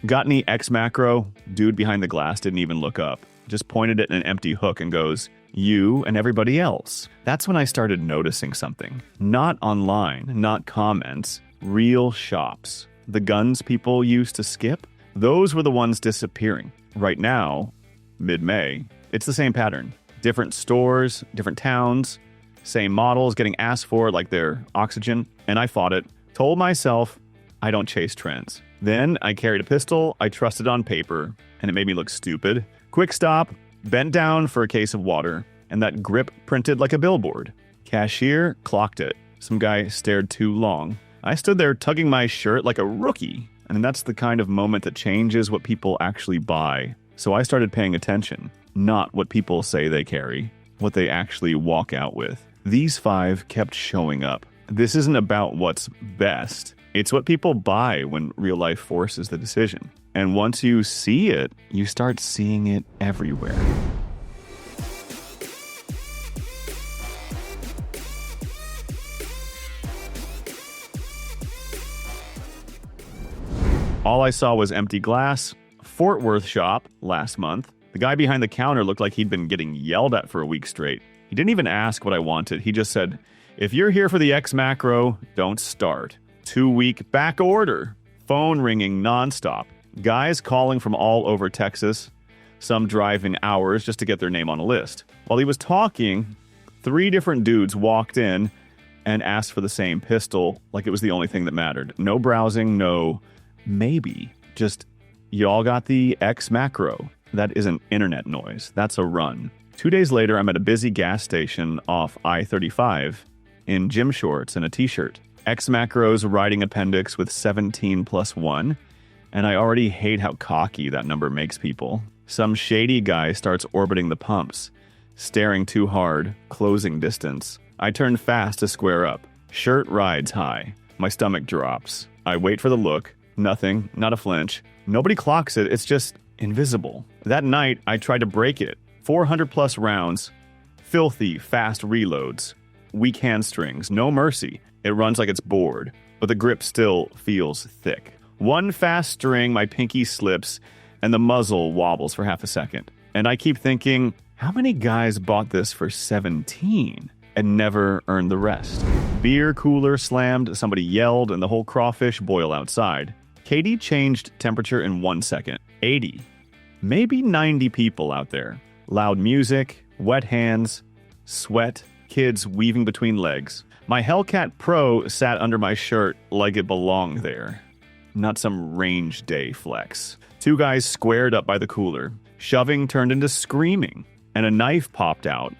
Got any X-Macro? Dude behind the glass didn't even look up. Just pointed at an empty hook and goes, "You and everybody else." That's when I started noticing something. Not online, not comments, real shops. The guns people used to skip, those were the ones disappearing. Right now, mid-May, it's the same pattern. Different stores, different towns, same models getting asked for like they're oxygen. And I fought it. Told myself, I don't chase trends. Then I carried a pistol, I trusted on paper, and it made me look stupid. Quick stop, bent down for a case of water, and that grip printed like a billboard. Cashier clocked it. Some guy stared too long. I stood there tugging my shirt like a rookie. And that's the kind of moment that changes what people actually buy. So I started paying attention. Not what people say they carry, what they actually walk out with. These 5 kept showing up. This isn't about what's best. It's what people buy when real life forces the decision. And once you see it, you start seeing it everywhere. All I saw was empty glass. Fort Worth shop last month. The guy behind the counter looked like he'd been getting yelled at for a week straight. He didn't even ask what I wanted. He just said, "If you're here for the X-Macro, don't start." 2-week back order. Phone ringing nonstop. Guys calling from all over Texas. Some driving hours just to get their name on a list. While he was talking, 3 different dudes walked in and asked for the same pistol like it was the only thing that mattered. No browsing, no maybe. Just, y'all got the X-Macro. That isn't internet noise. That's a run. 2 days later, I'm at a busy gas station off I-35 in gym shorts and a t-shirt. X-Macro's riding appendix with 17+1, and I already hate how cocky that number makes people. Some shady guy starts orbiting the pumps, staring too hard, closing distance. I turn fast to square up. Shirt rides high. My stomach drops. I wait for the look. Nothing, not a flinch. Nobody clocks it, it's just invisible. That night, I tried to break it. 400+ rounds, filthy, fast reloads, weak handstrings, no mercy. It runs like it's bored, but the grip still feels thick. One fast string, my pinky slips, and the muzzle wobbles for half a second. And I keep thinking, how many guys bought this for 17 and never earned the rest? Beer cooler slammed, somebody yelled, and the whole crawfish boil outside. Katie changed temperature in 1 second. 80, maybe 90 people out there. Loud music, wet hands, sweat, kids weaving between legs. My Hellcat Pro sat under my shirt like it belonged there. Not some range day flex. 2 guys squared up by the cooler. Shoving turned into screaming, and a knife popped out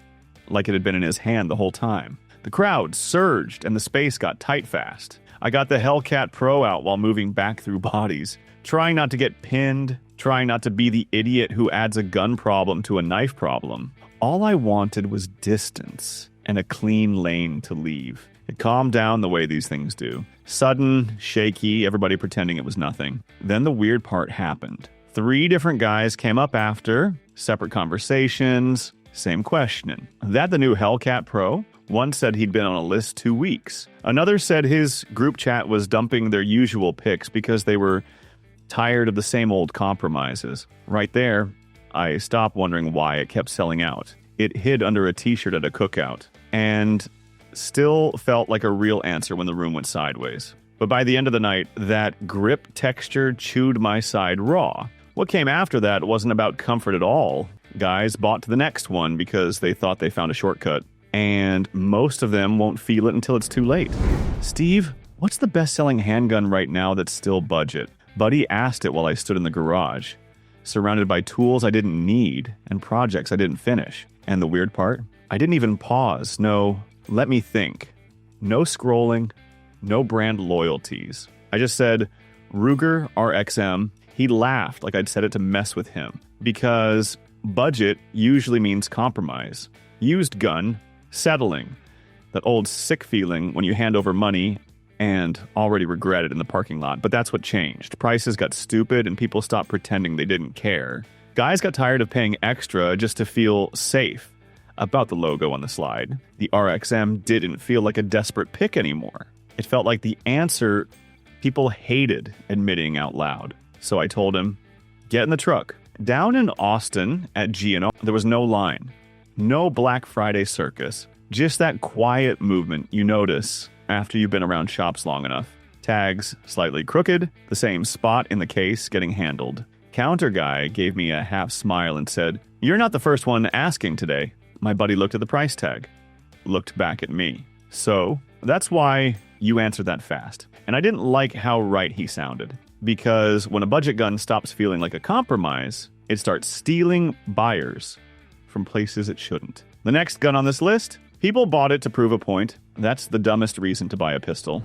like it had been in his hand the whole time. The crowd surged, and the space got tight fast. I got the Hellcat Pro out while moving back through bodies, trying not to get pinned, trying not to be the idiot who adds a gun problem to a knife problem. All I wanted was distance and a clean lane to leave. It calmed down the way these things do. Sudden, shaky, everybody pretending it was nothing. Then the weird part happened. 3 different guys came up after, separate conversations, same questioning. That the new Hellcat Pro? One said he'd been on a list 2 weeks. Another said his group chat was dumping their usual pics because they were tired of the same old compromises. Right there, I stopped wondering why it kept selling out. It hid under a t-shirt at a cookout, and still felt like a real answer when the room went sideways. But by the end of the night, that grip texture chewed my side raw. What came after that wasn't about comfort at all. Guys bought to the next one because they thought they found a shortcut. And most of them won't feel it until it's too late. Steve, what's the best-selling handgun right now that's still budget? Buddy asked it while I stood in the garage, surrounded by tools I didn't need and projects I didn't finish. And the weird part? I didn't even pause. No, let me think. No scrolling, no brand loyalties. I just said, Ruger RXM. He laughed like I'd said it to mess with him. Because budget usually means compromise. Used gun, settling. That old sick feeling when you hand over money and already regret it in the parking lot. But that's what changed. Prices got stupid and people stopped pretending they didn't care. Guys got tired of paying extra just to feel safe about the logo on the slide. The RXM didn't feel like a desperate pick anymore. It felt like the answer people hated admitting out loud. So I told him, get in the truck. Down in Austin at G&O, there was no line. No Black Friday circus. Just that quiet movement you notice after you've been around shops long enough. Tags slightly crooked, the same spot in the case getting handled. Counter guy gave me a half smile and said, "You're not the first one asking today." My buddy looked at the price tag, looked back at me. So that's why you answered that fast. And I didn't like how right he sounded, because when a budget gun stops feeling like a compromise, it starts stealing buyers from places it shouldn't. The next gun on this list, people bought it to prove a point. That's the dumbest reason to buy a pistol.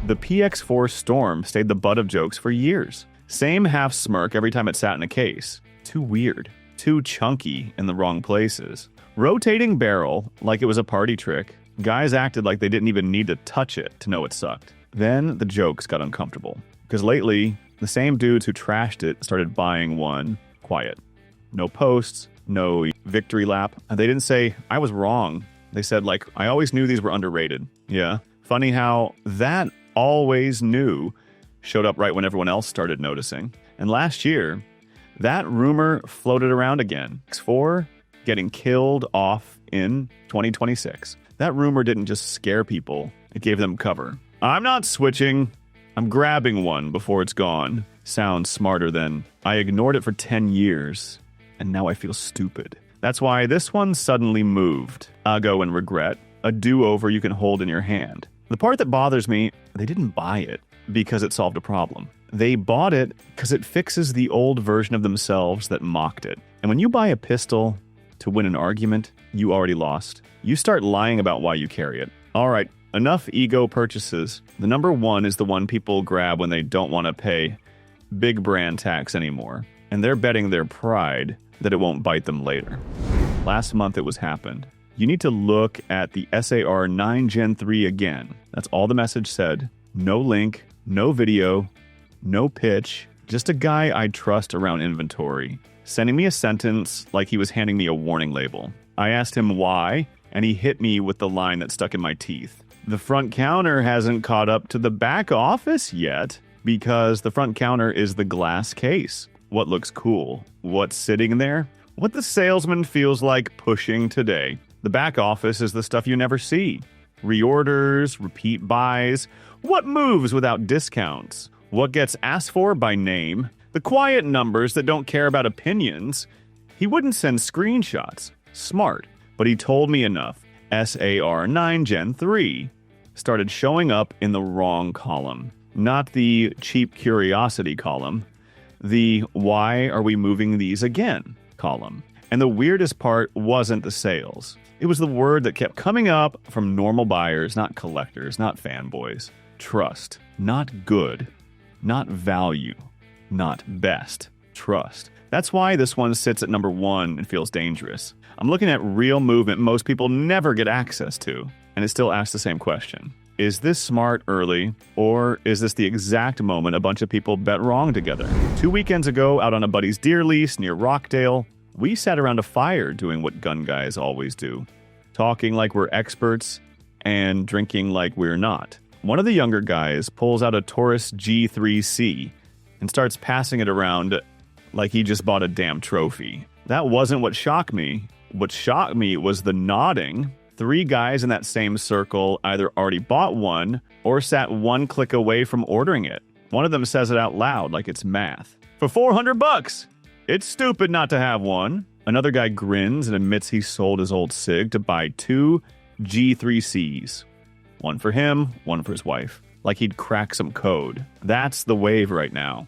The PX4 Storm stayed the butt of jokes for years. Same half smirk every time it sat in a case. Too weird. Too chunky in the wrong places. Rotating barrel like it was a party trick. Guys acted like they didn't even need to touch it to know it sucked. Then the jokes got uncomfortable. Because lately, the same dudes who trashed it started buying one quiet. No posts, no victory lap. And they didn't say, "I was wrong." They said, like, "I always knew these were underrated." Yeah. Funny how that always knew showed up right when everyone else started noticing. And last year, that rumor floated around again. X4 getting killed off in 2026. That rumor didn't just scare people, it gave them cover. I'm not switching. I'm grabbing one before it's gone. Sounds smarter than, I ignored it for 10 years, and now I feel stupid. That's why this one suddenly moved. Ego and regret. A do-over you can hold in your hand. The part that bothers me, they didn't buy it because it solved a problem. They bought it because it fixes the old version of themselves that mocked it. And when you buy a pistol to win an argument, you already lost. You start lying about why you carry it. All right, enough ego purchases. The number one is the one people grab when they don't want to pay big brand tax anymore. And they're betting their pride that it won't bite them later. Last month it was happened. You need to look at the SAR 9 Gen 3 again. That's all the message said. No link, no video, no pitch, just a guy I trust around inventory, sending me a sentence like he was handing me a warning label. I asked him why, and he hit me with the line that stuck in my teeth. The front counter hasn't caught up to the back office yet, because the front counter is the glass case. What looks cool? What's sitting there? What the salesman feels like pushing today. The back office is the stuff you never see. Reorders, repeat buys, what moves without discounts, what gets asked for by name, the quiet numbers that don't care about opinions. He wouldn't send screenshots. Smart. But he told me enough. SAR 9 Gen 3 started showing up in the wrong column. Not the cheap curiosity column. The why are we moving these again column. And the weirdest part wasn't the sales. It was the word that kept coming up from normal buyers, not collectors, not fanboys. Trust. Not good. Not value. Not best. Trust. That's why this one sits at number one and feels dangerous. I'm looking at real movement most people never get access to, and it still asks the same question. Is this smart early, or is this the exact moment a bunch of people bet wrong together? 2 weekends ago, out on a buddy's deer lease near Rockdale, we sat around a fire doing what gun guys always do. Talking like we're experts and drinking like we're not. One of the younger guys pulls out a Taurus G3C and starts passing it around like he just bought a damn trophy. That wasn't what shocked me. What shocked me was the nodding. 3 guys in that same circle either already bought one or sat one click away from ordering it. One of them says it out loud like it's math. For $400! It's stupid not to have one. Another guy grins and admits he sold his old SIG to buy 2 G3Cs. One for him, one for his wife. Like he'd crack some code. That's the wave right now.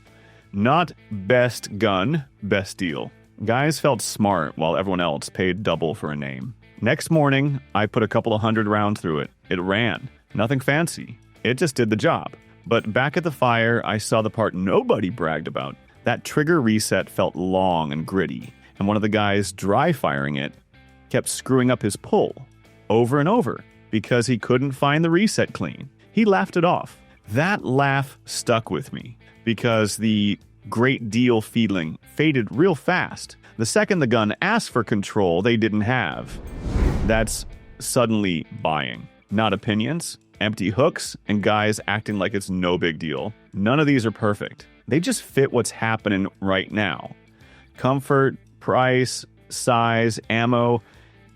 Not best gun, best deal. Guys felt smart while everyone else paid double for a name. Next morning, I put a couple of 100 rounds through it. It ran. Nothing fancy. It just did the job. But back at the fire, I saw the part nobody bragged about. That trigger reset felt long and gritty, and one of the guys dry firing it kept screwing up his pull over and over because he couldn't find the reset clean. He laughed it off. That laugh stuck with me because the great deal feeling faded real fast. The second the gun asked for control they didn't have. That's suddenly buying. Not opinions, empty hooks, and guys acting like it's no big deal. None of these are perfect. They just fit what's happening right now. Comfort, price, size, ammo,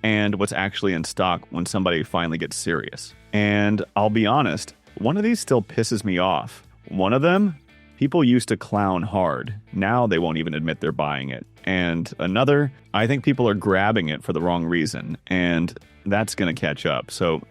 and what's actually in stock when somebody finally gets serious. And I'll be honest, one of these still pisses me off. One of them, people used to clown hard. Now they won't even admit they're buying it. And another, I think people are grabbing it for the wrong reason, and that's going to catch up. So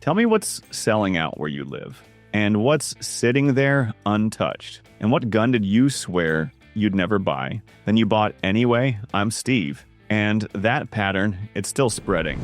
tell me what's selling out where you live, and what's sitting there untouched. And what gun did you swear you'd never buy, then you bought anyway? I'm Steve. And that pattern, it's still spreading.